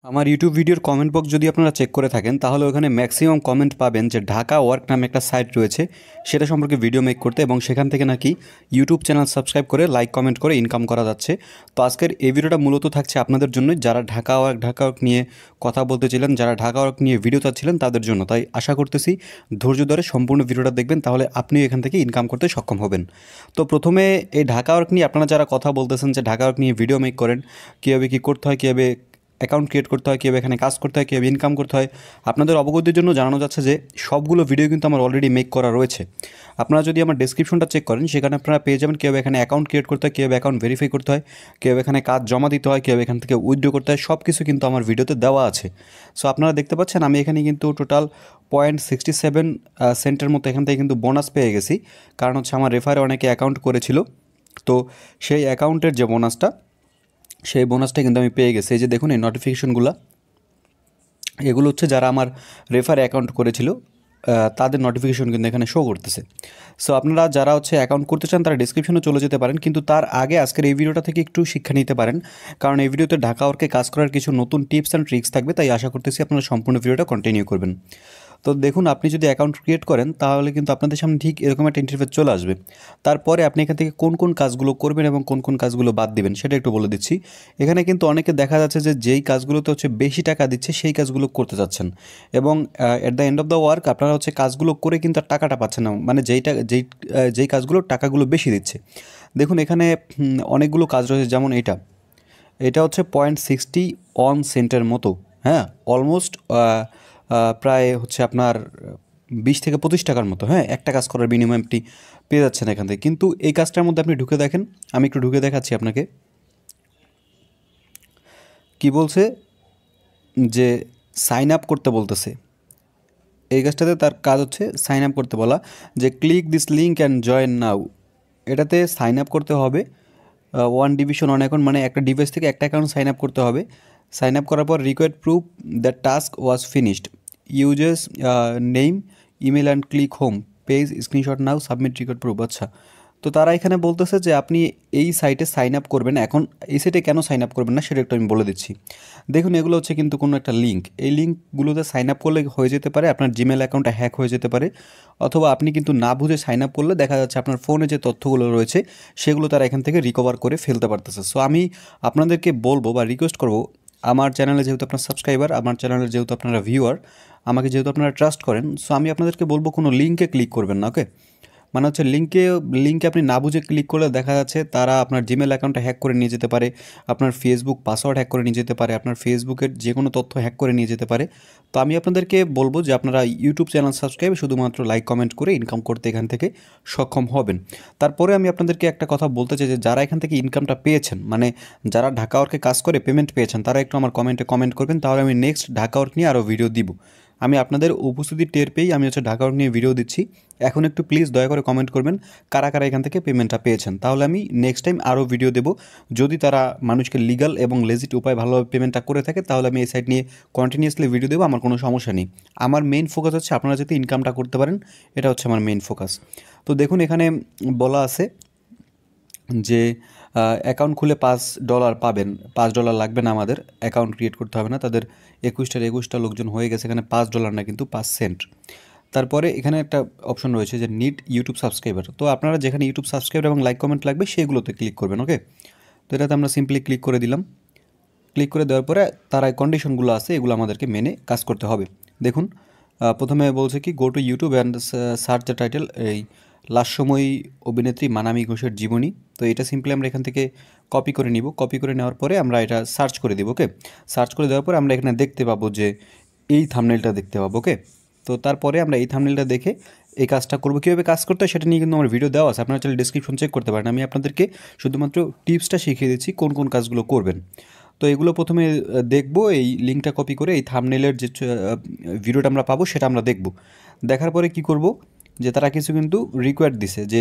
আমার ইউটিউব ভিডিওর comment box যদি আপনারা চেক করে থাকেন তাহলে ওখানে ম্যাক্সিমাম কমেন্ট পাবেন যে ঢাকা ওয়ার্ক নামে একটা সাইট রয়েছে সেটা সম্পর্কে ভিডিও মেক করতে এবং সেখান থেকে নাকি ইউটিউব চ্যানেল সাবস্ক্রাইব করে লাইক কমেন্ট করে ইনকাম করা যাচ্ছে। তো আজকের এই ভিডিওটা মূলত থাকছে আপনাদের জন্য যারা ঢাকা ওয়ার্ক নিয়ে কথা বলতেছিলেন, যারা ঢাকা ওয়ার্ক নিয়ে ভিডিও চাচ্ছিলেন তাদের জন্য। তাই আশা করতেছি ধৈর্য ধরে সম্পূর্ণ ভিডিওটা দেখবেন, তাহলে আপনিও এখান থেকে ইনকাম করতে সক্ষম হবেন। তো প্রথমে এই ঢাকা ওয়ার্ক নিয়ে আপনারা যারা কথা বলতেছেন যে ঢাকা ওয়ার্ক নিয়ে ভিডিও মেক করেন, কীভাবে কী করতে হয়, কীভাবে অ্যাকাউন্ট ক্রিয়েট করতে হয়, কীভাবে এখানে কাজ করতে হয়, কীভাবে ইনকাম করতে হয়, আপনাদের অবগতির জন্য জানানো যাচ্ছে যে সবগুলো ভিডিও কিন্তু আমার অলরেডি মেক করা রয়েছে। আপনারা যদি আমার ডেসক্রিপশনটা চেক করেন সেখানে আপনারা পেয়ে যাবেন কীভাবে এখানে অ্যাকাউন্ট ক্রিয়েট করতে হয়, কীভাবে অ্যাকাউন্ট ভেরিফাই করতে হয়, কীভাবে এখানে কাজ জমা দিতে হয়, কীভাবে এখান থেকে উইথড্র করতে হয়, সব কিছু কিন্তু আমার ভিডিওতে দেওয়া আছে। সো আপনারা দেখতে পাচ্ছেন আমি এখানে কিন্তু টোটাল 0.67 সেন্টের মতো এখান থেকে কিন্তু বোনাস পেয়ে গেছি, কারণ হচ্ছে আমার রেফারে অনেকে অ্যাকাউন্ট করেছিল। তো সেই অ্যাকাউন্টের যে বোনাসটা, সেই বোনাসটা কিন্তু আমি পেয়ে গেছি। এই যে দেখুন এই নোটিফিকেশনগুলো, এগুলো হচ্ছে যারা আমার রেফার অ্যাকাউন্ট করেছিল তাদের নোটিফিকেশন কিন্তু এখানে শো করতেছে। সো আপনারা যারা হচ্ছে অ্যাকাউন্ট করতে চান তারা ডিসক্রিপশনে চলে যেতে পারেন, কিন্তু তার আগে আজকের এই ভিডিওটা থেকে একটু শিক্ষা নিতে পারেন, কারণ এই ভিডিওতে ঢাকা ওয়ার্কে কাজ করার কিছু নতুন টিপস অ্যান্ড ট্রিক্স থাকবে। তাই আশা করতেছি আপনারা সম্পূর্ণ ভিডিওটা কন্টিনিউ করবেন। তো দেখুন, আপনি যদি অ্যাকাউন্ট ক্রিয়েট করেন তাহলে কিন্তু আপনাদের সামনে ঠিক এরকম একটা ইন্টারফেস চলে আসবে। তারপরে আপনি এখান থেকে কোন কোন কাজগুলো করবেন এবং কোন কোন কাজগুলো বাদ দিবেন সেটা একটু বলে দিচ্ছি। এখানে কিন্তু অনেকে দেখা যাচ্ছে যে যেই কাজগুলোতে হচ্ছে বেশি টাকা দিচ্ছে সেই কাজগুলো করতে যাচ্ছেন, এবং at the end of the work আপনারা হচ্ছে কাজগুলো করে কিন্তু আর টাকাটা পাচ্ছেন না, মানে যেই কাজগুলোর টাকাগুলো বেশি দিচ্ছে। দেখুন এখানে অনেকগুলো কাজ রয়েছে, যেমন এটা হচ্ছে 0.61 সেন্টের মতো, হ্যাঁ, অলমোস্ট প্রায় হচ্ছে আপনার 20 থেকে 25 টাকার মতো, হ্যাঁ, একটা কাজ করার বিনিময়ে আপনি পেয়ে যাচ্ছেন এখান থেকে। কিন্তু এই কাজটার মধ্যে আপনি ঢুকে দেখেন, আমি একটু ঢুকে দেখাচ্ছি আপনাকে কি বলছে, যে সাইন আপ করতে বলতেছে। এই কাজটাতে তার কাজ হচ্ছে সাইন আপ করতে বলা, যে click this link and join নাও। এটাতে সাইন আপ করতে হবে, ওয়ান ডিভিশন অন অ্যাকাউন্ট, মানে একটা ডিভাইস থেকে একটা অ্যাকাউন্ট সাইন আপ করতে হবে। সাইন আপ করার পর required proof that task was finished, users name, email and click home page, screenshot now, submit required proof. আচ্ছা, তো তারা এখানে বলতেছে যে আপনি এই সাইটে সাইন আপ করবেন। এখন এই সাইটে কেন সাইন আপ করবেন না সেটা একটু আমি বলে দিচ্ছি। দেখুন এগুলো হচ্ছে কিন্তু কোনো একটা লিঙ্ক, এই লিঙ্কগুলোতে সাইন আপ করলে হয়ে যেতে পারে আপনার জিমেল অ্যাকাউন্টটা হ্যাক হয়ে যেতে পারে, অথবা আপনি কিন্তু না বুঝে সাইন আপ করলে দেখা যাচ্ছে আপনার ফোনে যে তথ্যগুলো রয়েছে সেগুলো তারা এখান থেকে রিকভার করে ফেলতে পারতেছে। সো আমি আপনাদেরকে বলবো বা রিকোয়েস্ট করবো, আমার চ্যানেলে যেহেতু আপনার সাবস্ক্রাইবার, আমার চ্যানেলে যেহেতু আপনারা ভিউয়ার, আমাকে যেহেতু আপনারা ট্রাস্ট করেন, সো আমি আপনাদেরকে বলবো কোনো লিঙ্কে ক্লিক করবেন না, ওকে? মানে হচ্ছে লিঙ্কে আপনি না বুঝে ক্লিক করলে দেখা যাচ্ছে তারা আপনার জিমেল অ্যাকাউন্টটা হ্যাক করে নিয়ে যেতে পারে, আপনার ফেসবুক পাসওয়ার্ড হ্যাক করে নিয়ে যেতে পারে, আপনার ফেসবুকের যে কোনো তথ্য হ্যাক করে নিয়ে যেতে পারে। তো আমি আপনাদেরকে বলবো যে আপনারা ইউটিউব চ্যানেল সাবস্ক্রাইব শুধুমাত্র লাইক কমেন্ট করে ইনকাম করতে এখান থেকে সক্ষম হবেন। তারপরে আমি আপনাদেরকে একটা কথা বলতে চাই যে যারা এখান থেকে ইনকামটা পেয়েছেন, মানে যারা ঢাকা ওয়ার্কে কাজ করে পেমেন্ট পেয়েছেন, তারা একটু আমার কমেন্টে কমেন্ট করবেন, তাহলে আমি নেক্সট ঢাকা ওয়ার্ক নিয়ে আরও ভিডিও দিব। আমি আপনাদের উপস্থিতি টের পেয়েই আমি হচ্ছে ঢাকা ওয়ার্ক নিয়ে ভিডিও দিচ্ছি। এখন একটু প্লিজ দয়া করে কমেন্ট করবেন কারা কারা এখান থেকে পেমেন্টটা পেয়েছেন, তাহলে আমি নেক্সট টাইম আরও ভিডিও দেবো। যদি তারা মানুষকে লিগাল এবং লেজিট উপায় ভালোভাবে পেমেন্টটা করে থাকে তাহলে আমি এই সাইট নিয়ে কন্টিনিউয়াসলি ভিডিও দেবো, আমার কোনো সমস্যা নেই। আমার মেইন ফোকাস হচ্ছে আপনারা যাতে ইনকামটা করতে পারেন, এটা হচ্ছে আমার মেইন ফোকাস। তো দেখুন এখানে বলা আছে যে অ্যাকাউন্ট খুলে $5 পাবেন। $5 লাগবে না, আমাদের অ্যাকাউন্ট ক্রিয়েট করতে হবে না। তাদের 21টা লোকজন হয়ে গেছে, এখানে $5 না কিন্তু 5 সেন্ট। তারপরে এখানে একটা অপশন রয়েছে যে নিড ইউটিউব সাবস্ক্রাইবার। তো আপনারা যেখানে ইউটিউব সাবস্ক্রাইবার এবং লাইক কমেন্ট লাগবে সেগুলোতে ক্লিক করবেন, ওকে? তো এটাতে আমরা সিম্পলি ক্লিক করে দিলাম। ক্লিক করে দেওয়ার পরে তারা এই কন্ডিশনগুলো আছে, এগুলো আমাদেরকে মেনে কাজ করতে হবে। দেখুন প্রথমে বলছে কি go to YouTube and search the title, এই লাস্যময়ী অভিনেত্রী মানামি ঘোষের জীবনী। তো এটা সিম্পলি আমরা এখান থেকে কপি করে নিব। কপি করে নেওয়ার পরে আমরা এটা সার্চ করে দিব, ওকে? সার্চ করে দেওয়ার পরে আমরা এখানে দেখতে পাবো যে এই থাম্বনেলটা দেখতে পাবো, ওকে? তো তারপরে আমরা এই থাম্বনেলটা দেখে এই কাজটা করবো। কীভাবে কাজ করতে হয় সেটা নিয়ে কিন্তু আমার ভিডিও দেওয়া আছে, আপনারা চাইলে ডিসক্রিপশন চেক করতে পারেন। আমি আপনাদেরকে শুধুমাত্র টিপসটা শিখিয়ে দিচ্ছি কোন কোন কাজগুলো করবেন। তো এগুলো প্রথমে দেখব, এই লিঙ্কটা কপি করে এই থাম্বনেলের যে ভিডিওটা আমরা পাবো সেটা আমরা দেখব। দেখার পরে কি করব, যে তারা কিছু কিন্তু রিকোয়ার্ড দিছে যে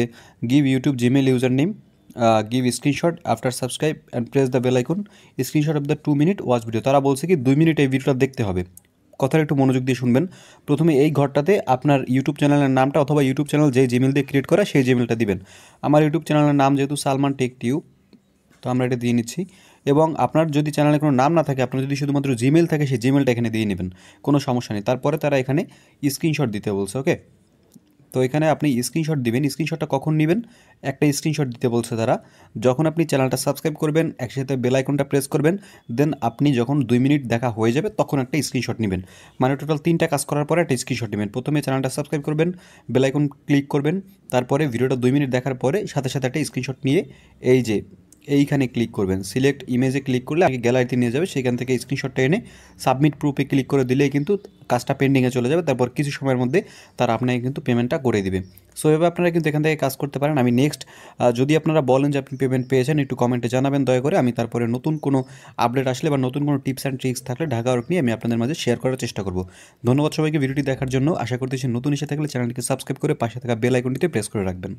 give YouTube Gmail user name, give screenshot after subscribe and press the bell icon, screenshot of the 2 minute watch video. তারা বলছে কি 2 মিনিট এই ভিডিওটা দেখতে হবে। কথাটা একটু মনোযোগ দিয়ে শুনবেন। প্রথমে এই ঘরটাতে আপনার ইউটিউব চ্যানেলের নামটা, অথবা ইউটিউব চ্যানেল যে জিমেল দিয়ে ক্রিয়েট করা সেই জিমেলটা দিবেন। আমার ইউটিউব চ্যানেলের নাম যেহেতু সালমান টেক টিউব, তো আমরা এটা দিয়ে নিচ্ছি। এবং আপনার যদি চ্যানেলে কোনো নাম না থাকে, আপনার যদি শুধুমাত্র জিমেল থাকে, সেই জিমেলটা এখানে দিয়ে নেবেন, কোনো সমস্যা নেই। তারপরে তারা এখানে স্ক্রিনশট দিতে বলছে, ওকে। তো এখানে আপনি স্ক্রিনশট দিবেন। স্ক্রিনশটটা কখন নেবেন? একটা স্ক্রিনশট দিতে বলছে তারা যখন আপনি চ্যানেলটা সাবস্ক্রাইব করবেন, একসাথে বেল আইকনটা প্রেস করবেন, দেন আপনি যখন 2 মিনিট দেখা হয়ে যাবে তখন একটা স্ক্রিনশট নেবেন। মানে টোটাল 3টা কাজ করার পরে একটা স্ক্রিনশট নেবেন। প্রথমে চ্যানেলটা সাবস্ক্রাইব করবেন, বেল আইকন ক্লিক করবেন, তারপরে ভিডিওটা 2 মিনিট দেখার পরে সাথে সাথে একটা স্ক্রিনশট নিয়ে এই যে এইখানে ক্লিক করবেন। সিলেক্ট ইমেজে ক্লিক করলে আগে গ্যালারিতে নিয়ে যাবে, সেখান থেকে স্ক্রিনশটটা এনে সাবমিট প্রুফে ক্লিক করে দিলেই কিন্তু কাজটা পেন্ডিংয়ে চলে যাবে। তারপর কিছু সময়ের মধ্যে তারা আপনাকে কিন্তু পেমেন্টটা করে দিবে। সো এভাবে আপনারা কিন্তু এখান থেকে কাজ করতে পারেন। আমি নেক্সট যদি আপনারা বলেন যে আপনি পেমেন্ট পেয়েছেন, একটু কমেন্টে জানাবেন দয়া করে। আমি তারপরে নতুন কোনো আপডেট আসলে বা নতুন কোনো টিপস অ্যান্ড ট্রিক্স থাকলে ঢাকা ওয়ার্ক নিয়ে আমি আপনাদের মাঝে শেয়ার করার চেষ্টা করব। ধন্যবাদ সবাইকে ভিডিওটি দেখার জন্য। আশা করতেছি নতুন এসে থাকলে চ্যানেলটিকে সাবস্ক্রাইব করে পাশে থাকা বেল আইকনটিতে প্রেস করে রাখবেন।